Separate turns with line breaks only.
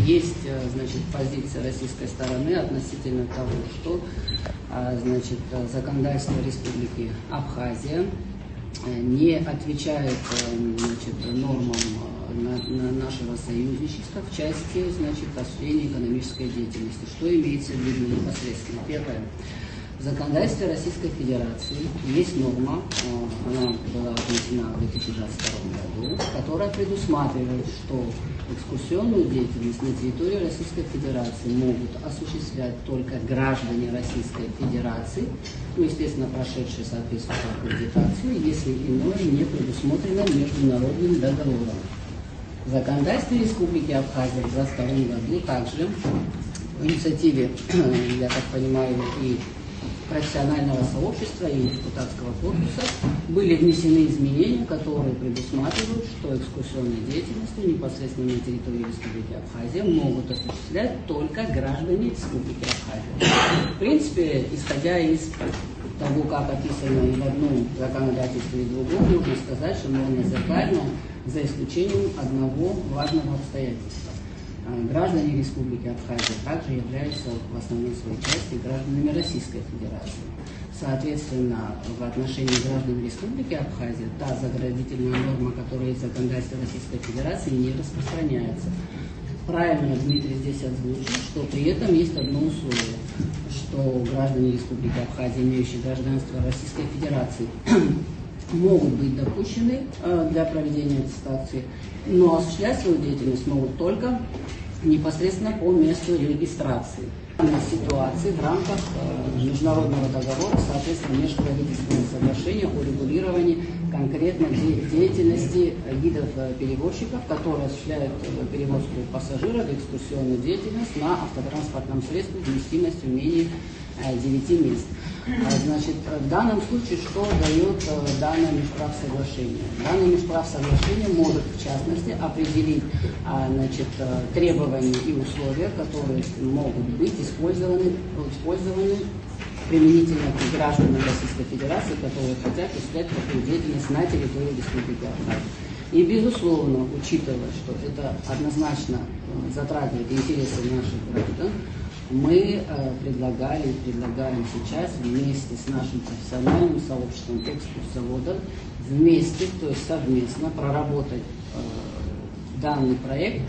есть, значит, позиция российской стороны относительно того, что, значит, законодательство Республики Абхазия не отвечает, значит, нормам нашего союзничества в части, значит, осуществления экономической деятельности. Что имеется в виду непосредственно? Первое. В законодательстве Российской Федерации есть норма, она была внесена в 2022 году, которая предусматривает, что экскурсионную деятельность на территории Российской Федерации могут осуществлять только граждане Российской Федерации, ну, естественно, прошедшие соответствующую аккредитацию, если иное не предусмотрено международным договором. В законодательстве Республики Абхазия в 2022 году также в инициативе, я так понимаю, и профессионального сообщества и депутатского корпуса были внесены изменения, которые предусматривают, что экскурсионной деятельностью непосредственно на территории Республики Абхазия могут осуществлять только граждане Республики Абхазия. В принципе, исходя из того, как описано и в одном законодательстве, и в другом, можно сказать, что норма зеркальная, за исключением одного важного обстоятельства. Граждане Республики Абхазия также являются в основной своей части гражданами Российской Федерации. Соответственно, в отношении граждан Республики Абхазия та заградительная норма, которая есть в законодательстве Российской Федерации, не распространяется. Правильно Дмитрий здесь озвучил, что при этом есть одно условие, что граждане Республики Абхазия, имеющие гражданство Российской Федерации, могут быть допущены для проведения аттестации, но осуществлять свою деятельность могут только непосредственно по месту регистрации. Ситуации в рамках международного договора, соответственно, межправительственного соглашения о регулировании конкретно деятельности гидов перевозчиков, которые осуществляют перевозку пассажиров и экскурсионную деятельность на автотранспортном средстве вместимостью менее 9 мест. Значит, в данном случае что дает данное межправсоглашение? Данное межправсоглашение может, в частности, определить, значит, требования и условия, которые могут быть использованы применительно к гражданам Российской Федерации, которые хотят осуществлять такую деятельность на территории Республики Абхазия. И, безусловно, учитывая, что это однозначно затрагивает интересы наших граждан, мы предлагаем сейчас вместе с нашим профессиональным сообществом экскурсоводов вместе, то есть совместно проработать данный проект